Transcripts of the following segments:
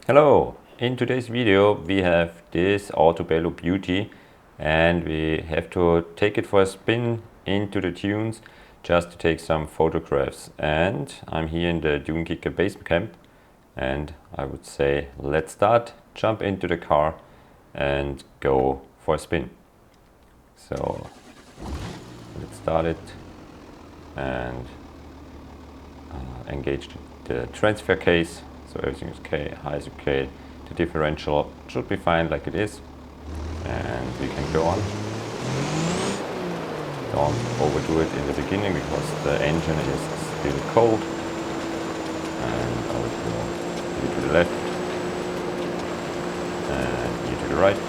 Hello! In today's video we have this Autobello beauty and we have to take it for a spin into the dunes just to take some photographs. And I'm here in the Dune Kicker base camp and I would say let's start, jump into the car and go for a spin. So let's start it and engage the transfer case. So everything is okay, high is okay, the differential should be fine like it is, and we can go on. Don't overdo it in the beginning because the engine is still cold. And I will go here to the left and here to the right.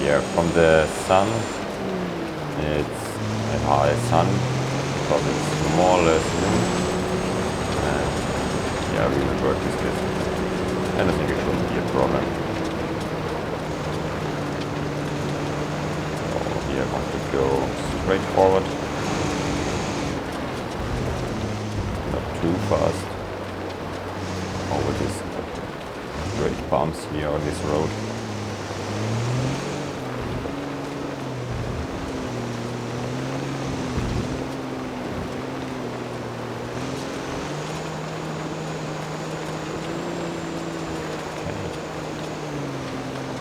Here from the sun, it's a high sun because it's more or less noon. Yeah, we will work with this, and I think it shouldn't be a problem. So here I want to go straight forward, not too fast, over these great bumps here on this road.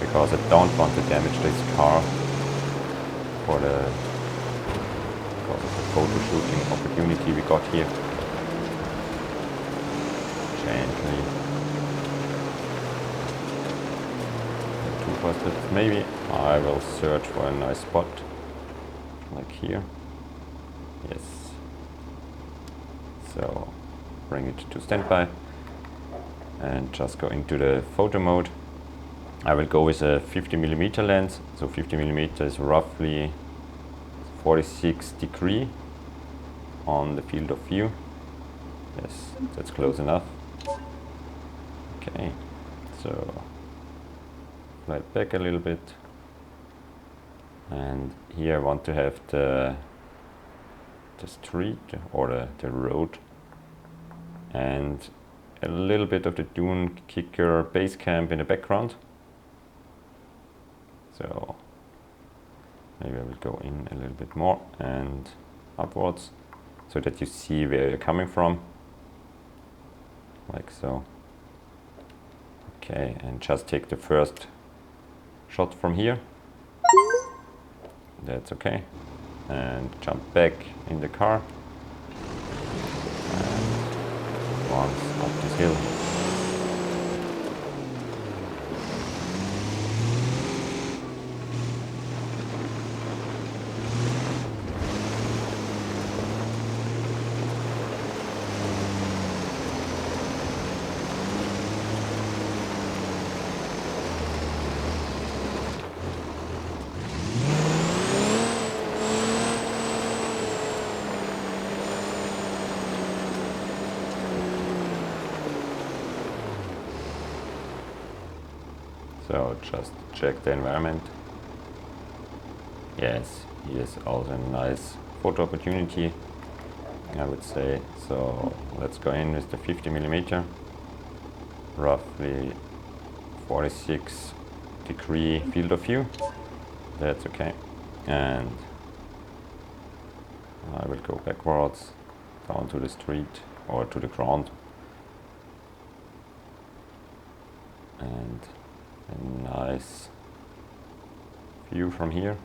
Because I don't want to damage this car because of the photo shooting opportunity we got here. Gently. Not too fast, but maybe I will search for a nice spot like here. Yes. So bring it to standby and just go into the photo mode. I will go with a 50mm lens, so 50mm is roughly 46 degrees on the field of view. Yes, that's close enough. Okay, so slide back a little bit, and here I want to have the street or the road and a little bit of the Dune Kicker base camp in the background. So maybe I will go in a little bit more and upwards so that you see where you're coming from, like so. Okay, and just take the first shot from here. That's okay. And jump back in the car and once up this hill. So just check the environment. Yes, here's also a nice photo opportunity, I would say. So let's go in with the 50mm, roughly 46 degree field of view. That's okay. And I will go backwards down to the street or to the ground. And a nice view from here,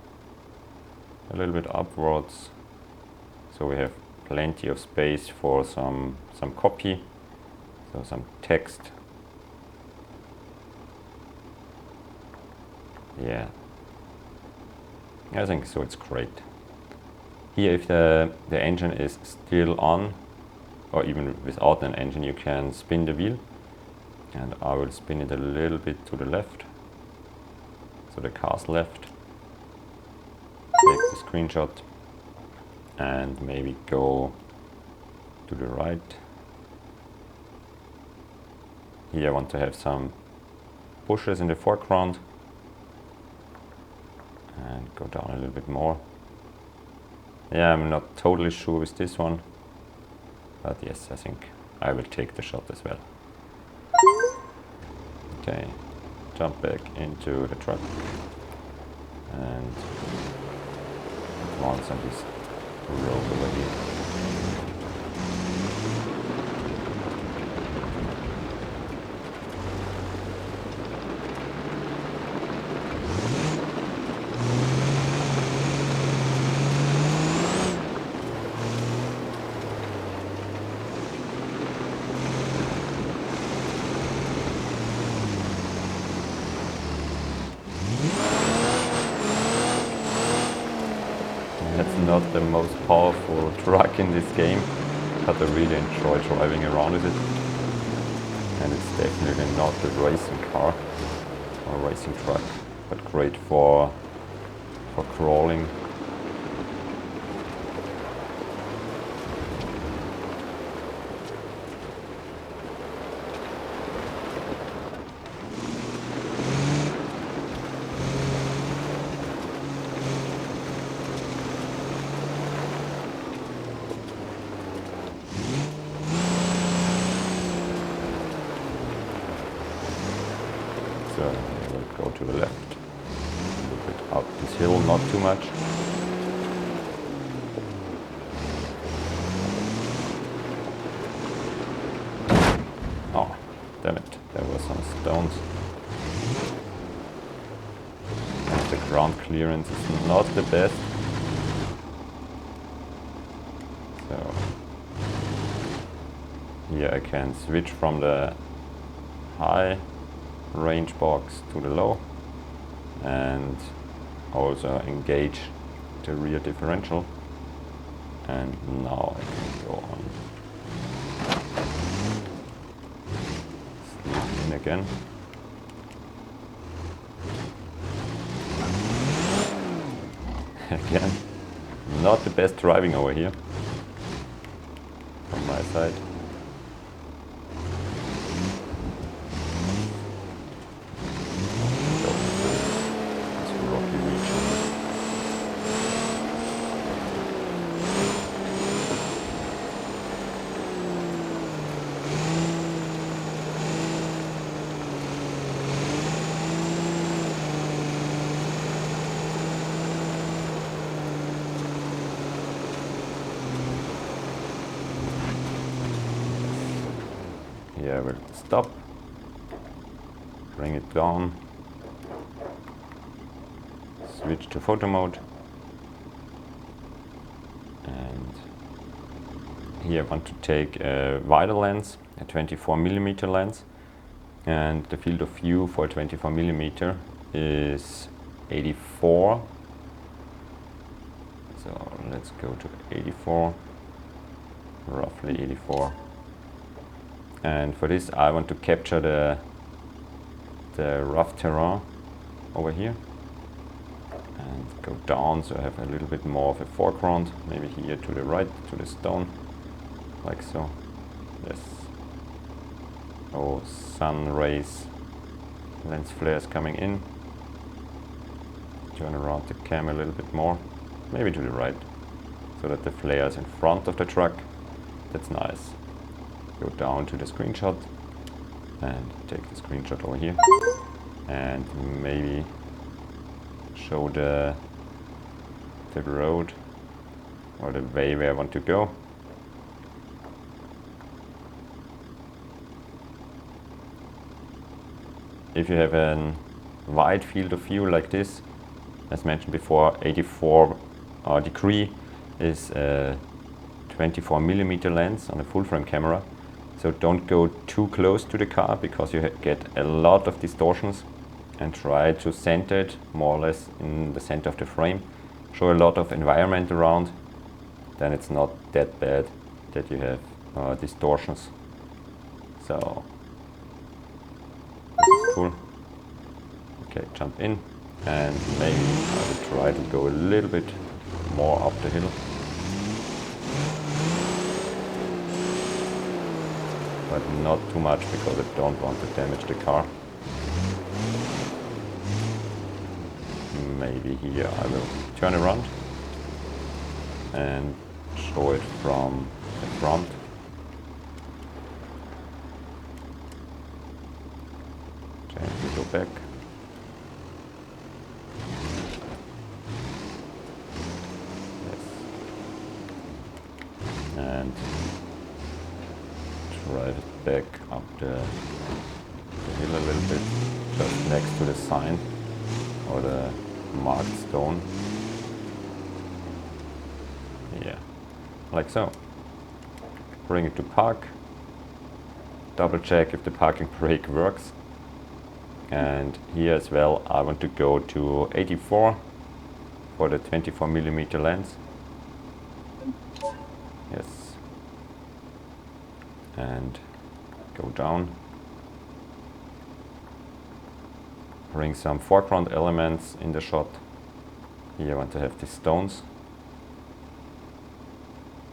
a little bit upwards, so we have plenty of space for some copy, so some text. Yeah, I think so, it's great. Here if the engine is still on, or even without an engine, you can spin the wheel. And I will spin it a little bit to the left, so the car's left. Take the screenshot and maybe go to the right. Here I want to have some bushes in the foreground and go down a little bit more. Yeah, I'm not totally sure with this one, but yes, I think I will take the shot as well. Okay, jump back into the truck and advance on this road over here. That's not the most powerful truck in this game, but I really enjoy driving around with it. And it's definitely not a racing car or racing truck, but great for crawling. So we'll go to the left, a little bit up this hill, not too much. Oh, damn it, there were some stones. And the ground clearance is not the best. So here I can switch from the high range box to the low and also engage the rear differential, and now I can go on slip in again. Again, not the best driving over here from my side. Here I will stop, bring it down, switch to photo mode, and here I want to take a wider lens, a 24mm lens, and the field of view for 24mm is 84. So let's go to 84, roughly 84. And for this I want to capture the rough terrain over here and go down, so I have a little bit more of a foreground, maybe here to the right, to the stone, like so. Yes. Oh, sun rays, lens flares coming in. Turn around the cam a little bit more, maybe to the right, so that the flare is in front of the truck. That's nice. Go down to the screenshot and take the screenshot over here and maybe show the road or the way where I want to go. If you have a wide field of view like this, as mentioned before, 84 degree is a 24mm lens on a full frame camera. So don't go too close to the car because you get a lot of distortions, and try to center it more or less in the center of the frame. Show a lot of environment around, then it's not that bad that you have distortions. So this is cool. Okay, jump in, and maybe I will try to go a little bit more up the hill. But not too much because I don't want to damage the car. Maybe here I will turn around and show it from the front. Gently go back. Yes. And drive it back up the hill a little bit, just next to the sign or the marked stone. Yeah, like so. Bring it to park. Double check if the parking brake works. And here as well, I want to go to 84 for the 24mm lens. Yes. And go down. Bring some foreground elements in the shot. Here I want to have these stones.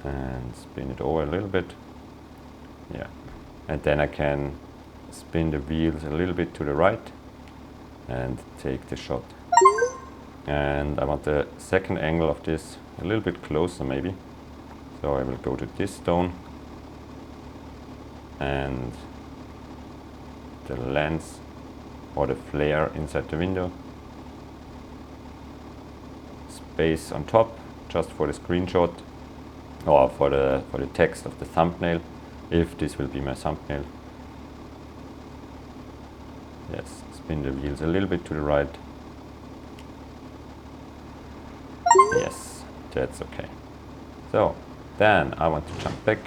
And spin it over a little bit. Yeah. And then I can spin the wheels a little bit to the right and take the shot. And I want the second angle of this a little bit closer maybe. So I will go to this stone and the lens or the flare inside the window. Space on top just for the screenshot or for the text of the thumbnail, if this will be my thumbnail. Yes, spin the wheels a little bit to the right. Yes, that's okay. So then I want to jump back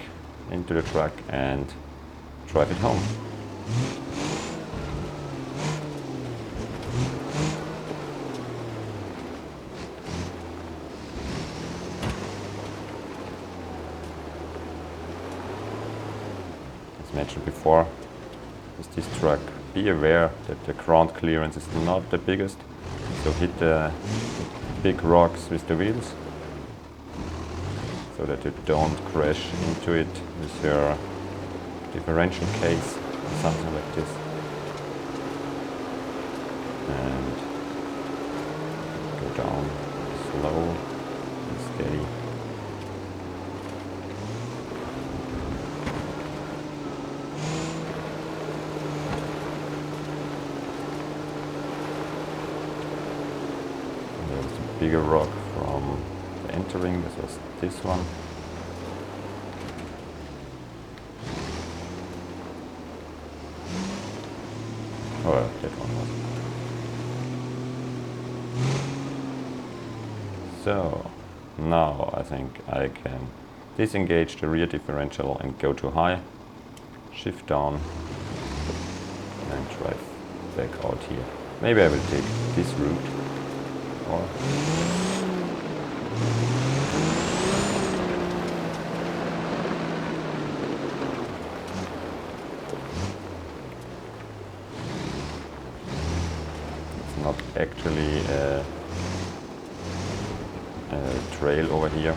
into the truck and drive it home. As mentioned before, with this truck, be aware that the ground clearance is not the biggest, so hit the big rocks with the wheels so that you don't crash into it with your differential case or something like this. And go down slow and steady. Bigger rock from the entering, this was this one. Oh, that one was. So now I think I can disengage the rear differential and go to high, shift down and drive back out here. Maybe I will take this route. Or it's not actually a trail over here. I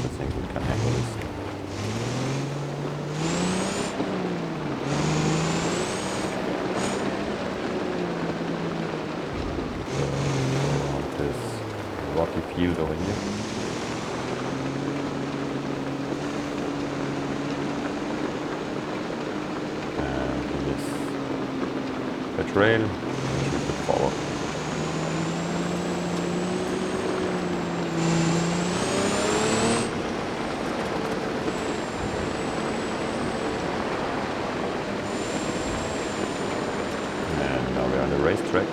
think we can handle this. Rocky field over here. And this the trail, and shoot the forward. And now we're on the racetrack.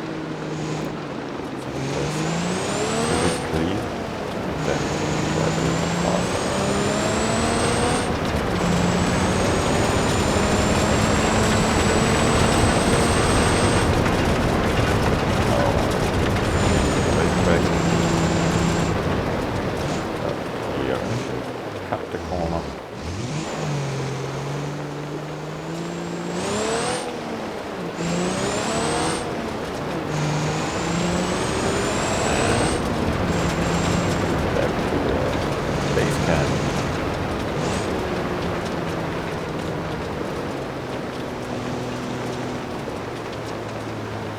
Cut the corner. Back to the base camp.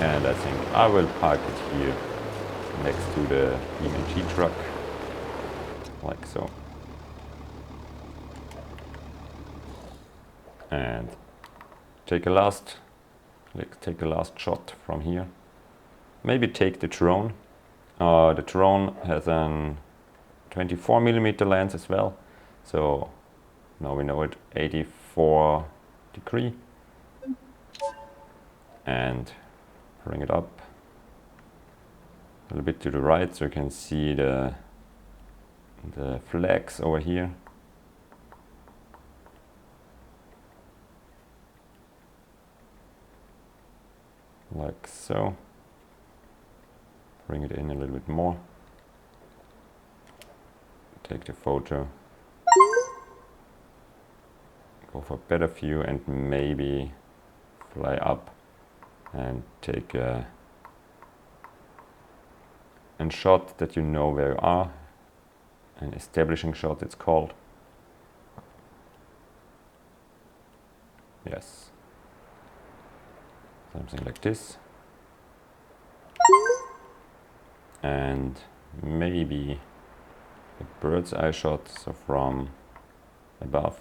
And I think I will park it here next to the BeamNG truck, like so. And take a last Let's take the last shot from here. Maybe take the drone. The drone has a 24mm lens as well. So now we know it, 84 degree. And bring it up a little bit to the right so you can see the flags over here. Like so. Bring it in a little bit more. Take the photo. Go for a better view and maybe fly up and take a shot that you know where you are. An establishing shot it's called. Yes. Something like this. And maybe a bird's eye shot, so from above.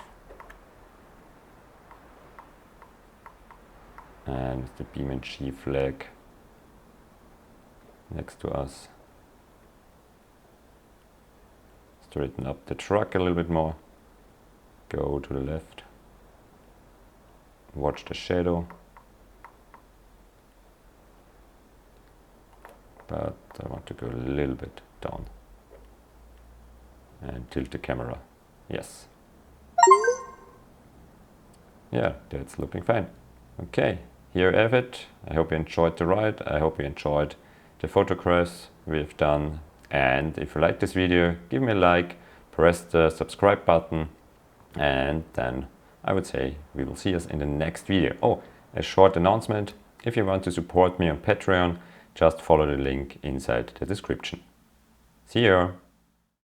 And the BeamNG flag next to us. Straighten up the truck a little bit more. Go to the left. Watch the shadow. But I want to go a little bit down. And tilt the camera. Yes. Yeah, that's looking fine. Okay, here you have it. I hope you enjoyed the ride. I hope you enjoyed the photographs we've done. And if you like this video, give me a like, press the subscribe button, and then I would say we will see us in the next video. Oh, a short announcement. If you want to support me on Patreon, just follow the link inside the description. See you!